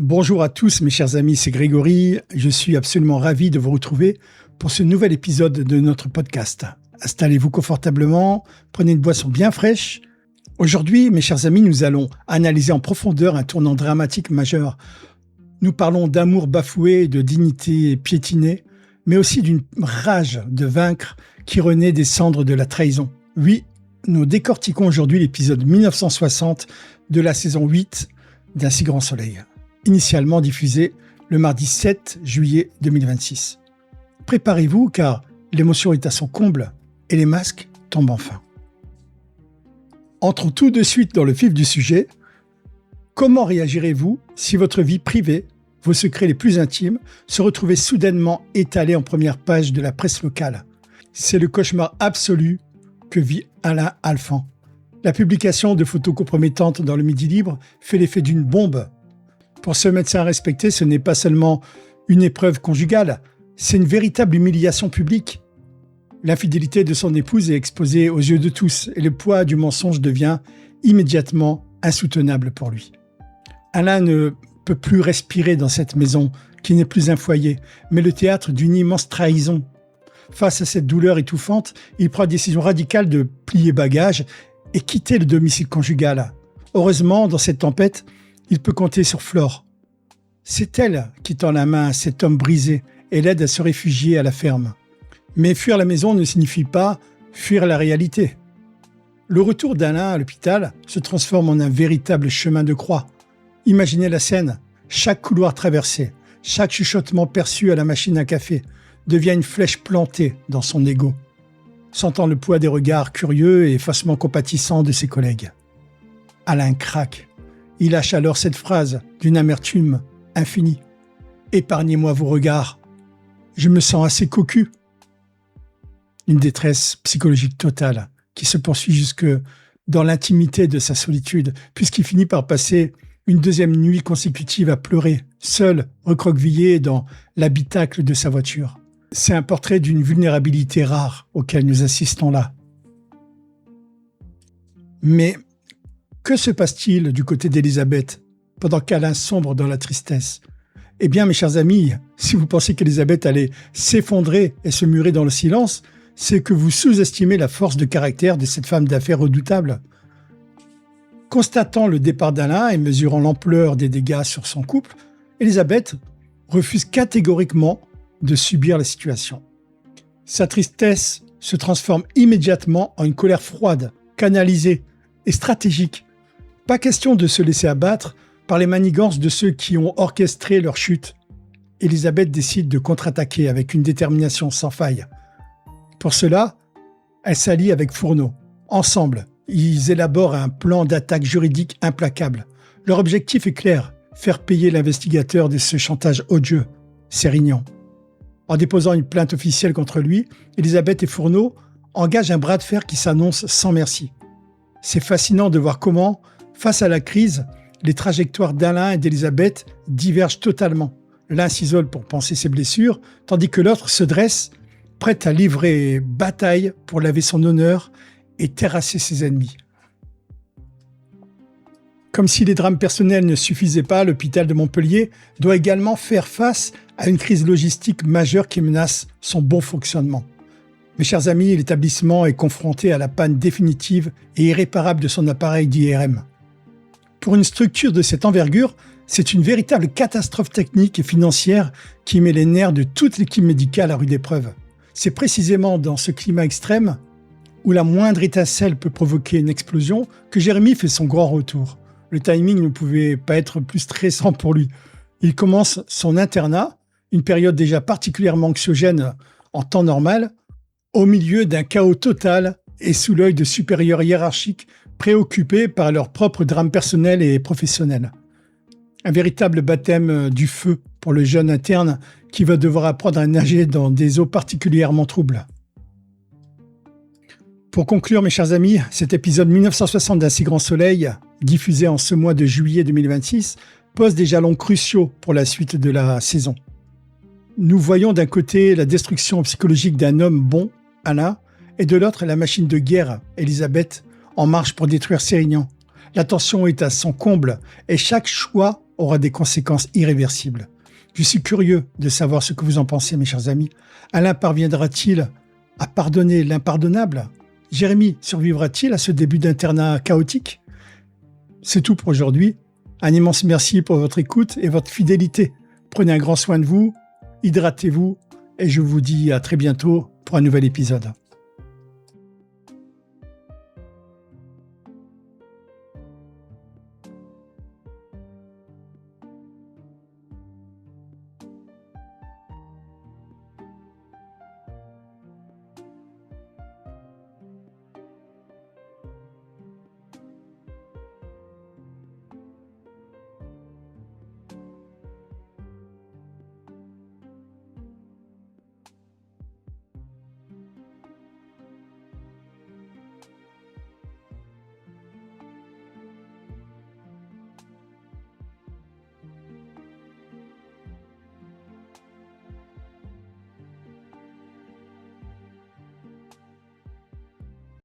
Bonjour à tous mes chers amis, c'est Grégory. Je suis absolument ravi de vous retrouver pour ce nouvel épisode de notre podcast. Installez-vous confortablement, prenez une boisson bien fraîche. Aujourd'hui, mes chers amis, nous allons analyser en profondeur un tournant dramatique majeur. Nous parlons d'amour bafoué, de dignité piétinée, mais aussi d'une rage de vaincre qui renaît des cendres de la trahison. Oui, nous décortiquons aujourd'hui l'épisode 1960 de la saison 8 d'Un si grand soleil, initialement diffusé le mardi 7 juillet 2026. Préparez-vous car l'émotion est à son comble et les masques tombent enfin. Entrons tout de suite dans le vif du sujet. Comment réagirez-vous si votre vie privée, vos secrets les plus intimes, se retrouvaient soudainement étalés en première page de la presse locale? C'est le cauchemar absolu que vit Alain Alphand. La publication de photos compromettantes dans le Midi Libre fait l'effet d'une bombe. Pour ce médecin respecté, ce n'est pas seulement une épreuve conjugale, c'est une véritable humiliation publique. L'infidélité de son épouse est exposée aux yeux de tous et le poids du mensonge devient immédiatement insoutenable pour lui. Alain ne peut plus respirer dans cette maison qui n'est plus un foyer, mais le théâtre d'une immense trahison. Face à cette douleur étouffante, il prend la décision radicale de plier bagages et quitter le domicile conjugal. Heureusement, dans cette tempête, il peut compter sur Flore. C'est elle qui tend la main à cet homme brisé et l'aide à se réfugier à la ferme. Mais fuir la maison ne signifie pas fuir la réalité. Le retour d'Alain à l'hôpital se transforme en un véritable chemin de croix. Imaginez la scène, chaque couloir traversé, chaque chuchotement perçu à la machine à café devient une flèche plantée dans son ego, sentant le poids des regards curieux et faussement compatissants de ses collègues. Alain craque. Il lâche alors cette phrase d'une amertume infinie. « Épargnez-moi vos regards. Je me sens assez cocu. » Une détresse psychologique totale qui se poursuit jusque dans l'intimité de sa solitude, puisqu'il finit par passer une deuxième nuit consécutive à pleurer, seul, recroquevillé dans l'habitacle de sa voiture. C'est un portrait d'une vulnérabilité rare auquel nous assistons là. Mais que se passe-t-il du côté d'Elisabeth pendant qu'Alain sombre dans la tristesse? Eh bien, mes chers amis, si vous pensez qu'Elisabeth allait s'effondrer et se murer dans le silence, c'est que vous sous-estimez la force de caractère de cette femme d'affaires redoutable. Constatant le départ d'Alain et mesurant l'ampleur des dégâts sur son couple, Elisabeth refuse catégoriquement de subir la situation. Sa tristesse se transforme immédiatement en une colère froide, canalisée et stratégique. Pas question de se laisser abattre par les manigances de ceux qui ont orchestré leur chute. Elisabeth décide de contre-attaquer avec une détermination sans faille. Pour cela, elle s'allie avec Fourneau. Ensemble, ils élaborent un plan d'attaque juridique implacable. Leur objectif est clair, faire payer l'investigateur de ce chantage odieux, Sérignan. En déposant une plainte officielle contre lui, Elisabeth et Fourneau engagent un bras de fer qui s'annonce sans merci. C'est fascinant de voir comment, face à la crise, les trajectoires d'Alain et d'Elisabeth divergent totalement. L'un s'isole pour panser ses blessures, tandis que l'autre se dresse, prête à livrer bataille pour laver son honneur et terrasser ses ennemis. Comme si les drames personnels ne suffisaient pas, l'hôpital de Montpellier doit également faire face à une crise logistique majeure qui menace son bon fonctionnement. Mes chers amis, l'établissement est confronté à la panne définitive et irréparable de son appareil d'IRM. Pour une structure de cette envergure, c'est une véritable catastrophe technique et financière qui met les nerfs de toute l'équipe médicale à rude épreuve. C'est précisément dans ce climat extrême, où la moindre étincelle peut provoquer une explosion, que Jérémy fait son grand retour. Le timing ne pouvait pas être plus stressant pour lui. Il commence son internat, une période déjà particulièrement anxiogène en temps normal, au milieu d'un chaos total et sous l'œil de supérieurs hiérarchiques préoccupés par leurs propres drames personnels et professionnels. Un véritable baptême du feu pour le jeune interne qui va devoir apprendre à nager dans des eaux particulièrement troubles. Pour conclure, mes chers amis, cet épisode 1960 d'Un si grand soleil, diffusé en ce mois de juillet 2026, pose des jalons cruciaux pour la suite de la saison. Nous voyons d'un côté la destruction psychologique d'un homme bon, Alain, et de l'autre la machine de guerre, Elisabeth, en marche pour détruire Sérignan. La tension est à son comble et chaque choix aura des conséquences irréversibles. Je suis curieux de savoir ce que vous en pensez, mes chers amis. Alain parviendra-t-il à pardonner l'impardonnable? Jérémy survivra-t-il à ce début d'internat chaotique? C'est tout pour aujourd'hui. Un immense merci pour votre écoute et votre fidélité. Prenez un grand soin de vous, hydratez-vous et je vous dis à très bientôt pour un nouvel épisode.